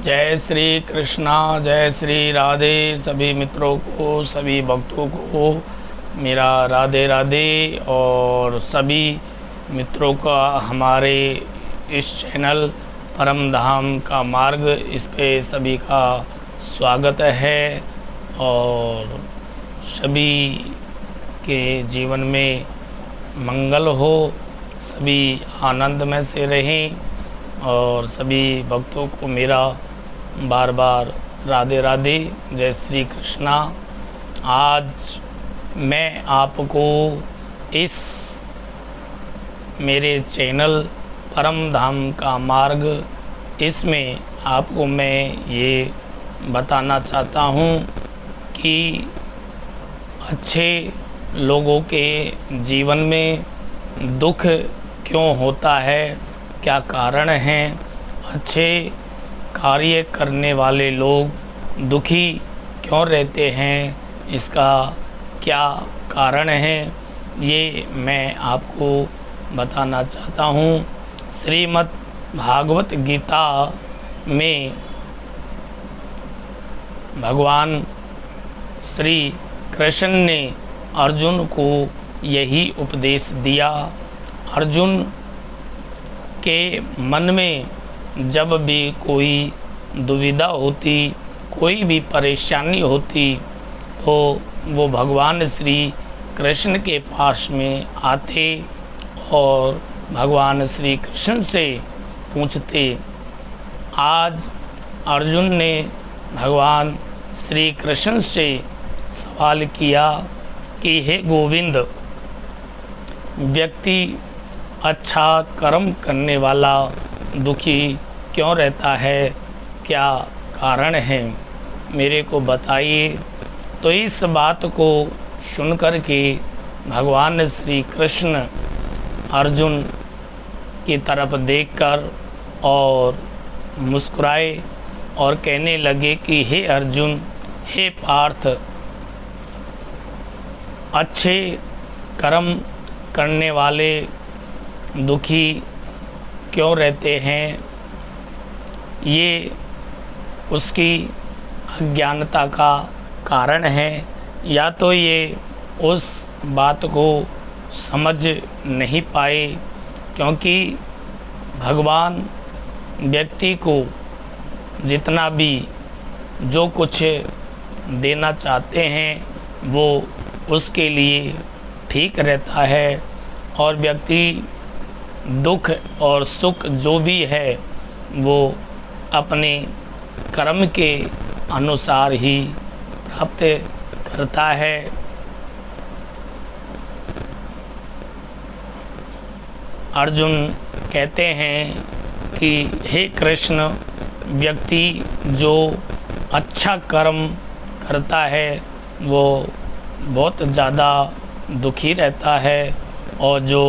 जय श्री कृष्णा, जय श्री राधे। सभी मित्रों को, सभी भक्तों को मेरा राधे राधे। और सभी मित्रों का हमारे इस चैनल परम धाम का मार्ग, इस पे सभी का स्वागत है। और सभी के जीवन में मंगल हो, सभी आनंद में से रहें। और सभी भक्तों को मेरा बार बार राधे राधे, जय श्री कृष्णा। आज मैं आपको इस मेरे चैनल परम धाम का मार्ग, इसमें आपको मैं ये बताना चाहता हूँ कि अच्छे लोगों के जीवन में दुख क्यों होता है, क्या कारण हैं। अच्छे कार्य करने वाले लोग दुखी क्यों रहते हैं, इसका क्या कारण है, ये मैं आपको बताना चाहता हूँ। श्रीमद् भागवत गीता में भगवान श्री कृष्ण ने अर्जुन को यही उपदेश दिया। अर्जुन के मन में जब भी कोई दुविधा होती, कोई भी परेशानी होती, तो वो भगवान श्री कृष्ण के पास में आते और भगवान श्री कृष्ण से पूछते। आज अर्जुन ने भगवान श्री कृष्ण से सवाल किया कि हे गोविंद, व्यक्ति अच्छा कर्म करने वाला दुखी क्यों रहता है, क्या कारण है, मेरे को बताइए। तो इस बात को सुनकर के भगवान श्री कृष्ण अर्जुन की तरफ देखकर और मुस्कुराए और कहने लगे कि हे अर्जुन, हे पार्थ, अच्छे कर्म करने वाले दुखी क्यों रहते हैं। ये उसकी अज्ञानता का कारण है, या तो ये उस बात को समझ नहीं पाए, क्योंकि भगवान व्यक्ति को जितना भी जो कुछ देना चाहते हैं वो उसके लिए ठीक रहता है। और व्यक्ति दुख और सुख जो भी है वो अपने कर्म के अनुसार ही प्राप्त करता है। अर्जुन कहते हैं कि हे कृष्ण, व्यक्ति जो अच्छा कर्म करता है वो बहुत ज़्यादा दुखी रहता है, और जो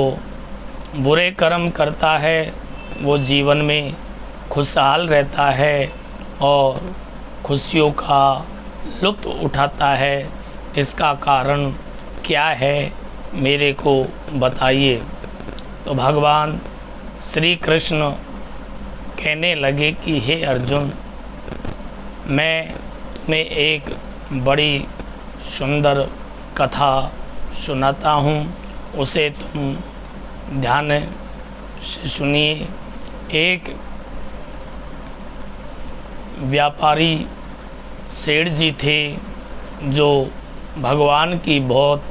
बुरे कर्म करता है वो जीवन में खुशहाल रहता है और खुशियों का लुत्फ़ उठाता है। इसका कारण क्या है, मेरे को बताइए। तो भगवान श्री कृष्ण कहने लगे कि हे अर्जुन, मैं तुम्हें एक बड़ी सुंदर कथा सुनाता हूँ, उसे तुम ध्यान से सुनिए। एक व्यापारी सेठ जी थे जो भगवान की बहुत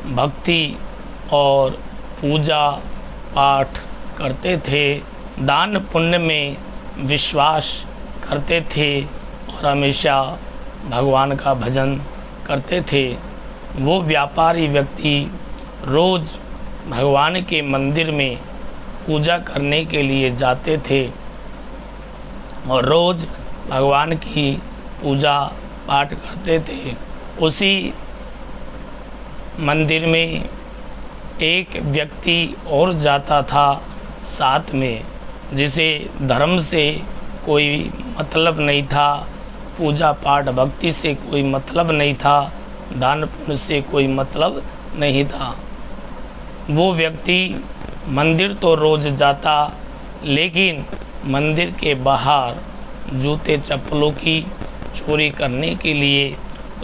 भक्ति और पूजा पाठ करते थे, दान पुण्य में विश्वास करते थे और हमेशा भगवान का भजन करते थे। वो व्यापारी व्यक्ति रोज़ भगवान के मंदिर में पूजा करने के लिए जाते थे और रोज़ भगवान की पूजा पाठ करते थे। उसी मंदिर में एक व्यक्ति और जाता था साथ में, जिसे धर्म से कोई मतलब नहीं था, पूजा पाठ भक्ति से कोई मतलब नहीं था, दान पुण्य से कोई मतलब नहीं था। वो व्यक्ति मंदिर तो रोज़ जाता, लेकिन मंदिर के बाहर जूते चप्पलों की चोरी करने के लिए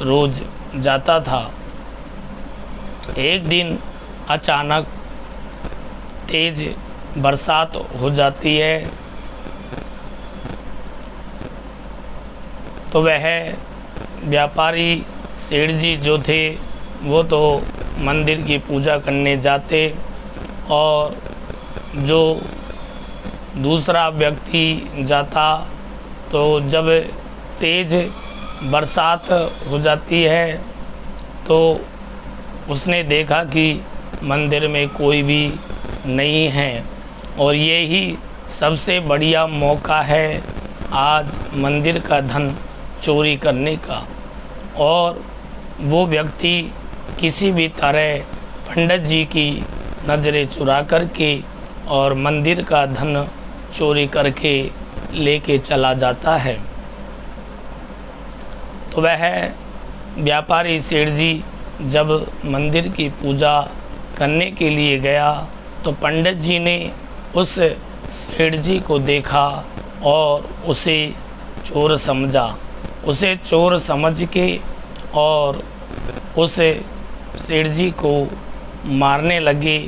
रोज जाता था। एक दिन अचानक तेज बरसात हो जाती है, तो वह व्यापारी सेठ जी जो थे वो तो मंदिर की पूजा करने जाते, और जो दूसरा व्यक्ति जाता, तो जब तेज बरसात हो जाती है तो उसने देखा कि मंदिर में कोई भी नहीं है, और यही सबसे बढ़िया मौका है आज मंदिर का धन चोरी करने का। और वो व्यक्ति किसी भी तरह पंडित जी की नज़रें चुरा करके और मंदिर का धन चोरी करके लेके चला जाता है। तो वह व्यापारी सेठ जी जब मंदिर की पूजा करने के लिए गया तो पंडित जी ने उस सेठ जी को देखा और उसे चोर समझा। उसे चोर समझ के और उस सेठ जी को मारने लगे।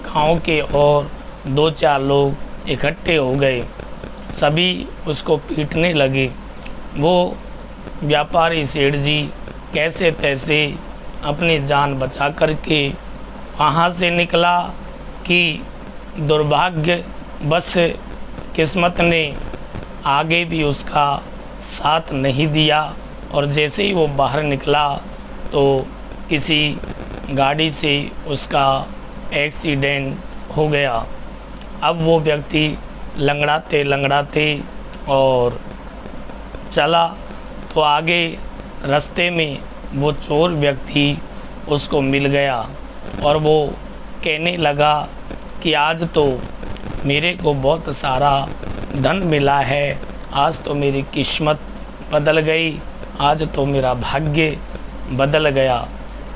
गांव के और 2-4 लोग इकट्ठे हो गए, सभी उसको पीटने लगे। वो व्यापारी सेठ जी कैसे तैसे अपनी जान बचा करके वहाँ से निकला कि दुर्भाग्य बस किस्मत ने आगे भी उसका साथ नहीं दिया, और जैसे ही वो बाहर निकला तो किसी गाड़ी से उसका एक्सीडेंट हो गया। अब वो व्यक्ति लंगड़ाते लंगड़ाते और चला, तो आगे रास्ते में वो चोर व्यक्ति उसको मिल गया और वो कहने लगा कि आज तो मेरे को बहुत सारा धन मिला है, आज तो मेरी किस्मत बदल गई, आज तो मेरा भाग्य बदल गया।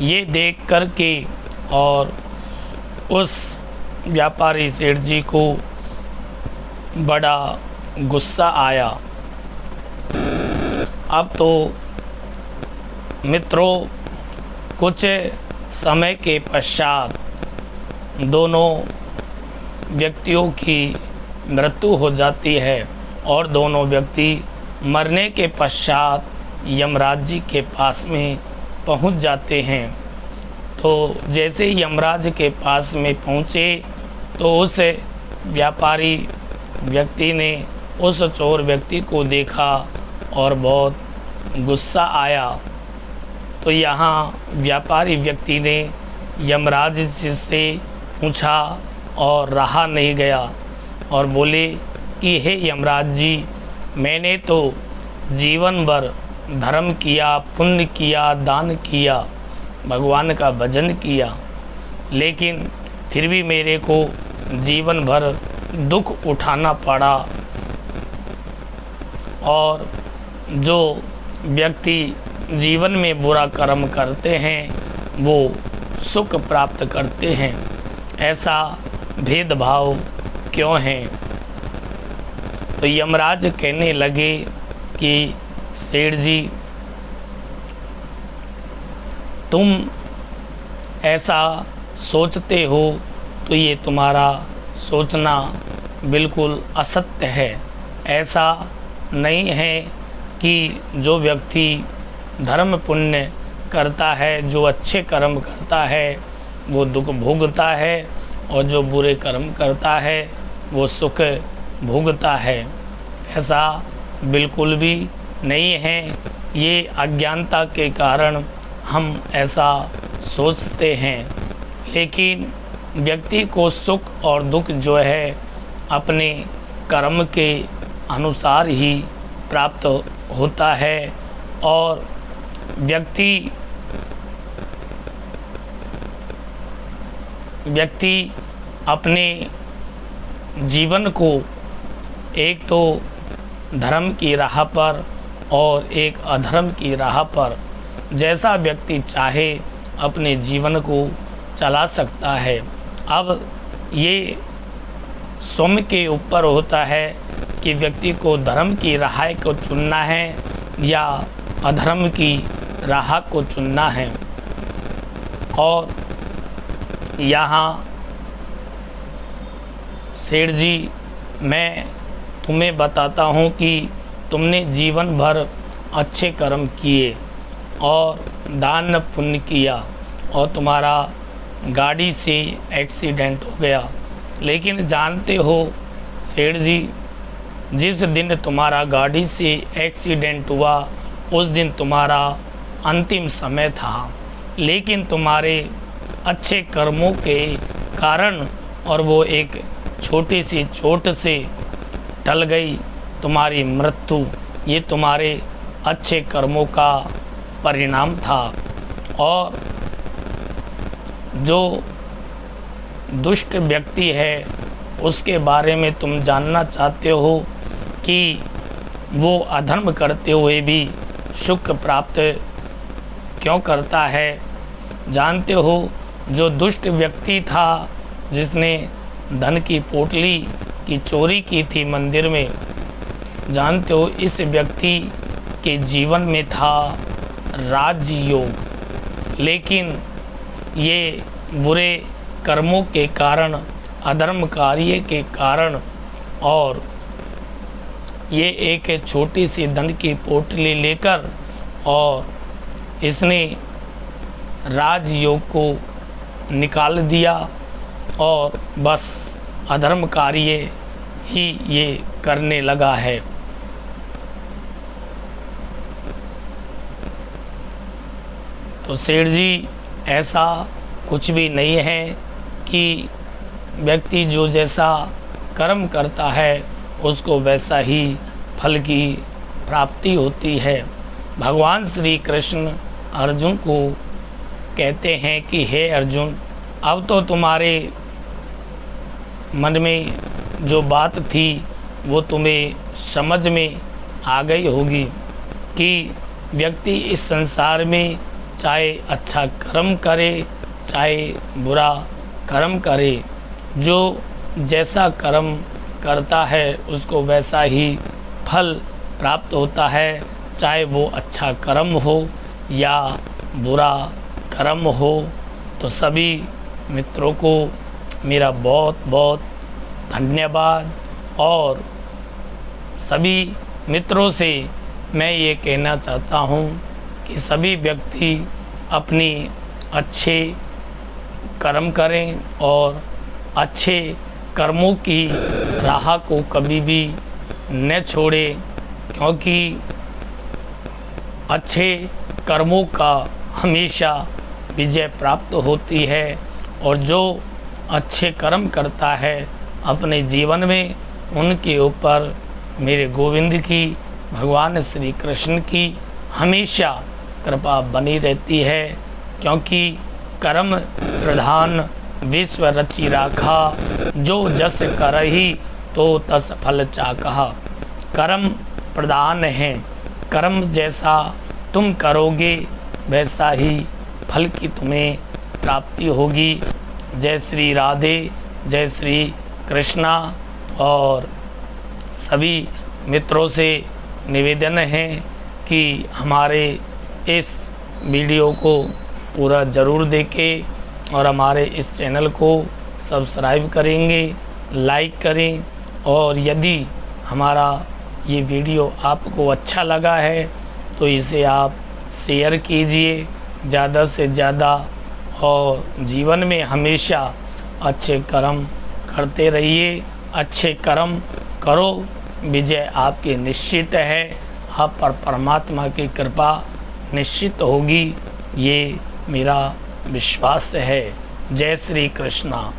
ये देख कर के और उस व्यापारी सेठ जी को बड़ा गुस्सा आया। अब तो मित्रों कुछ समय के पश्चात दोनों व्यक्तियों की मृत्यु हो जाती है, और दोनों व्यक्ति मरने के पश्चात यमराज जी के पास में पहुंच जाते हैं। तो जैसे ही यमराज के पास में पहुँचे तो उस व्यापारी व्यक्ति ने उस चोर व्यक्ति को देखा और बहुत गुस्सा आया। तो यहाँ व्यापारी व्यक्ति ने यमराज जी से पूछा और रहा नहीं गया और बोले कि हे यमराज जी, मैंने तो जीवन भर धर्म किया, पुण्य किया, दान किया, भगवान का भजन किया, लेकिन फिर भी मेरे को जीवन भर दुख उठाना पड़ा। और जो व्यक्ति जीवन में बुरा कर्म करते हैं वो सुख प्राप्त करते हैं, ऐसा भेदभाव क्यों है? तो यमराज कहने लगे कि सेठ जी, तुम ऐसा सोचते हो तो ये तुम्हारा सोचना बिल्कुल असत्य है। ऐसा नहीं है कि जो व्यक्ति धर्म पुण्य करता है, जो अच्छे कर्म करता है वो दुख भोगता है, और जो बुरे कर्म करता है वो सुख भोगता है। ऐसा बिल्कुल भी नहीं है। ये अज्ञानता के कारण हम ऐसा सोचते हैं, लेकिन व्यक्ति को सुख और दुख जो है अपने कर्म के अनुसार ही प्राप्त होता है। और व्यक्ति अपने जीवन को एक तो धर्म की राह पर और एक अधर्म की राह पर जैसा व्यक्ति चाहे अपने जीवन को चला सकता है। अब ये स्वयं के ऊपर होता है कि व्यक्ति को धर्म की राह को चुनना है या अधर्म की राह को चुनना है। और यहाँ सेठ जी, मैं तुम्हें बताता हूँ कि तुमने जीवन भर अच्छे कर्म किए और दान पुण्य किया और तुम्हारा गाड़ी से एक्सीडेंट हो गया, लेकिन जानते हो सेठ जी, जिस दिन तुम्हारा गाड़ी से एक्सीडेंट हुआ उस दिन तुम्हारा अंतिम समय था, लेकिन तुम्हारे अच्छे कर्मों के कारण और वो एक छोटी सी चोट से टल गई तुम्हारी मृत्यु। ये तुम्हारे अच्छे कर्मों का परिणाम था। और जो दुष्ट व्यक्ति है उसके बारे में तुम जानना चाहते हो कि वो अधर्म करते हुए भी सुख प्राप्त क्यों करता है। जानते हो, जो दुष्ट व्यक्ति था जिसने धन की पोटली की चोरी की थी मंदिर में, जानते हो इस व्यक्ति के जीवन में था राजयोग, लेकिन ये बुरे कर्मों के कारण, अधर्म कार्य के कारण और ये एक छोटी सी धन की पोटली लेकर और इसने राजयोग को निकाल दिया और बस अधर्म कार्य ही ये करने लगा है। तो सेठ जी, ऐसा कुछ भी नहीं है कि व्यक्ति जो जैसा कर्म करता है उसको वैसा ही फल की प्राप्ति होती है। भगवान श्री कृष्ण अर्जुन को कहते हैं कि हे अर्जुन, अब तो तुम्हारे मन में जो बात थी वो तुम्हें समझ में आ गई होगी कि व्यक्ति इस संसार में चाहे अच्छा कर्म करे चाहे बुरा कर्म करे, जो जैसा कर्म करता है उसको वैसा ही फल प्राप्त होता है, चाहे वो अच्छा कर्म हो या बुरा कर्म हो। तो सभी मित्रों को मेरा बहुत बहुत धन्यवाद। और सभी मित्रों से मैं ये कहना चाहता हूँ कि सभी व्यक्ति अपनी अच्छे कर्म करें और अच्छे कर्मों की राह को कभी भी न छोड़ें, क्योंकि अच्छे कर्मों का हमेशा विजय प्राप्त होती है। और जो अच्छे कर्म करता है अपने जीवन में, उनके ऊपर मेरे गोविंद की, भगवान श्री कृष्ण की हमेशा कृपा बनी रहती है, क्योंकि कर्म प्रधान विश्व रचि राखा, जो जस करहि तो तस फल चाकहा। कर्म प्रधान है, कर्म जैसा तुम करोगे वैसा ही फल की तुम्हें प्राप्ति होगी। जय श्री राधे, जय श्री कृष्णा। और सभी मित्रों से निवेदन है कि हमारे इस वीडियो को पूरा ज़रूर देखें और हमारे इस चैनल को सब्सक्राइब करेंगे, लाइक करें। और यदि हमारा ये वीडियो आपको अच्छा लगा है तो इसे आप शेयर कीजिए ज़्यादा से ज़्यादा, और जीवन में हमेशा अच्छे कर्म करते रहिए। अच्छे कर्म करो, विजय आपकी निश्चित है, आप पर परमात्मा की कृपा निश्चित होगी, ये मेरा विश्वास है। जय श्री कृष्णा।